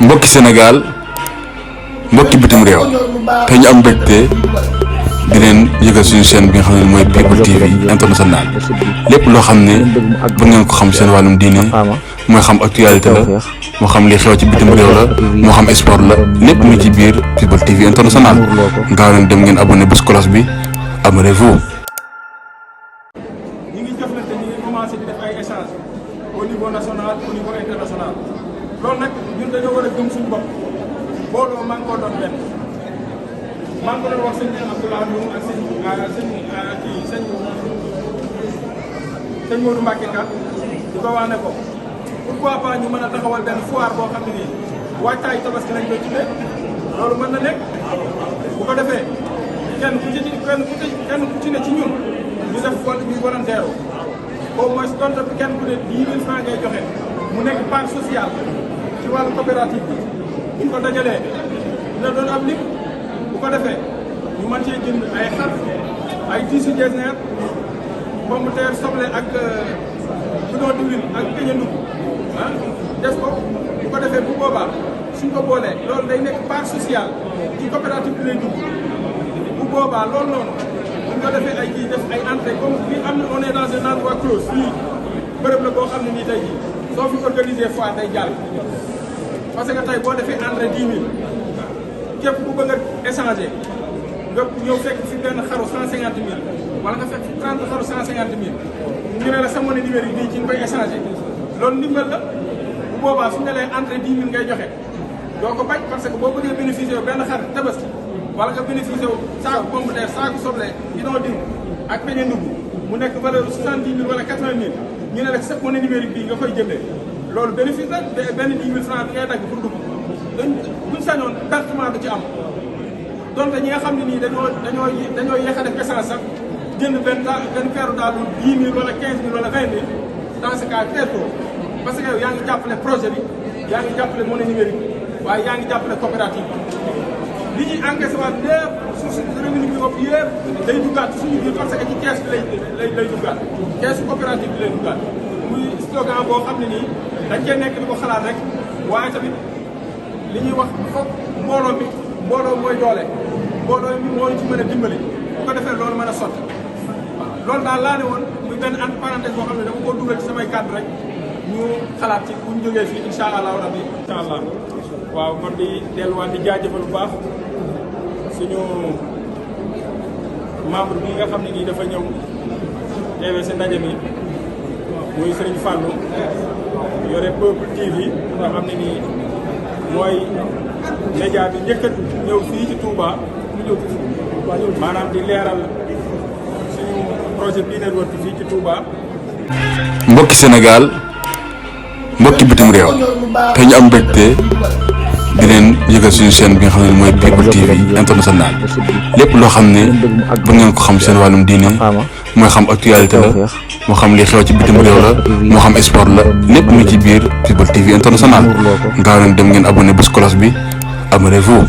mbokki Sénégal mbokki bitim réew te ñu am mbégte di leen yëgal suñu chaîne bi nga xam ne mooy People TV international lépp loo xam ne bëgg ngeen ko xam seen wàllum diine mooy xam actualité la moo xam li xew ci bitim réew la moo xam sport la lépp mu ci biir People TV international gaaw leen dem ngeen abonné bés cloche bi abonnez-vous. ñi ngi jëflante ñi ngi commencé di def ay échange au niveau national au niveau international loolu nag ñun dañoo war a gëm suñu bopp booloo maa ngi ko doon benn maa ngi ko doon wax sëñ Abdoulaye Ndoum ak sëñ Modou Mbacke Ka di ko wax ne ko pourquoi pas ñu mën a taxawal benn foire boo xam ne nii waajtaayu tabaski lañ koy tuddee loolu mën na nekk bu ko defee kenn ku ci ne ci ñun ñu def wala ñu volontaire au moins donte kenn ku ne 10 000 francs ngay joxe mu nekk part sociale ci wàllu coopérative bi bu ñu ko dajalee dina doon am lim bu ko defee ñu mën cee jënd ay xar ay tissu designer pomme de terre soble ak bidon d'huile ak peñe ndugg def ko bu ko defee bu boobaa suñ ko boolee loolu day nekk part sociale ci coopérative bi lay dugg bu boobaa loolu noonu bu ko defee ay kii def ay entrée comme fii am na on est dans un endroit clos fii bërëb la boo xam ne nii tey jii soo fi organisé foire day jàll parce que tey boo defee entrée 10 000 képp ku bëgg a échanger nga ñëw fekk fi benn xaru 150 000 wala nga fekk fi 30 xaru 150 000 ñu ne la sa monnaie numérique bii ci nga koy échanger loolu ndimbal la bu boobaa su ñu nee entrée 10 000 ngay joxe doo ko bañ parce que boo bëggee bénéficier wu benn xar tabaski wala nga bénéficié wu saako pomme de terre saako soble bidon diw ak peñe ndugg mu nekk valeur 70 000 wala 80 000 ñu ne rek sa monnaie numérique bii nga koy jëndee loolu bénéfice la benn 10 000 francs bi ngay dagg pour dugg buñ sañoon pertement du ci am donte ñi nga xam ne nii dañoo yéex a def essence sax jënd benn peeru daalu 10 000 wala 15 000 wala 20 000 dans ce cas très tôt parce que yow yaa ngi jàppale projet bi yaa ngi jàppale monnaie numérique waaye yaa ngi jàppale coopérative li ñuy encaissé waat lépp suñu revenu bi bopp yëpp day duggaat suñu biir parce que ci kees bi lay duggaat keesu coopérative bi lay duggaat muy slogan boo xam ne nii dañ cee nekk di ko xalaat rek waaye tamit li ñuy wax foog mbooloo mooy doole mbooloo mi moo ñu ci mën a dimbali bu ko defee loolu mën a sotti waaw loolu daal laa ne woon muy benn entre parenthèse boo xam ne dama koo dugal ci samay kàddu rek ñu xalaat ci bu ñu jógee fii incha allahu rabi incha allah waaw kon di delluwaat di jaajëfal bu baax suñu membre bi nga xam ne nii dafa ñëw teewee si ndaje mi muy Serigne Fallou yore People TV nga xam ne nii mooy média bi njëkk a ñëw fii ci Touba maanaam di leeral suñu projet bii network fii ci Touba. mbokki Sénégal mbokki bitim réew te ñu am mbégte di leen yëgal suñu chaîne bi nga xam ne mooy People TV international lépp loo xam ne bëgg ngeen ko xam seen wàllum diine mooy xam actualité la moo xam li xew ci bitim réew la moo xam sport la lépp mu ci biir People TV international gaaw leen dem ngeen abonné bés cloche bi abonnez-vous.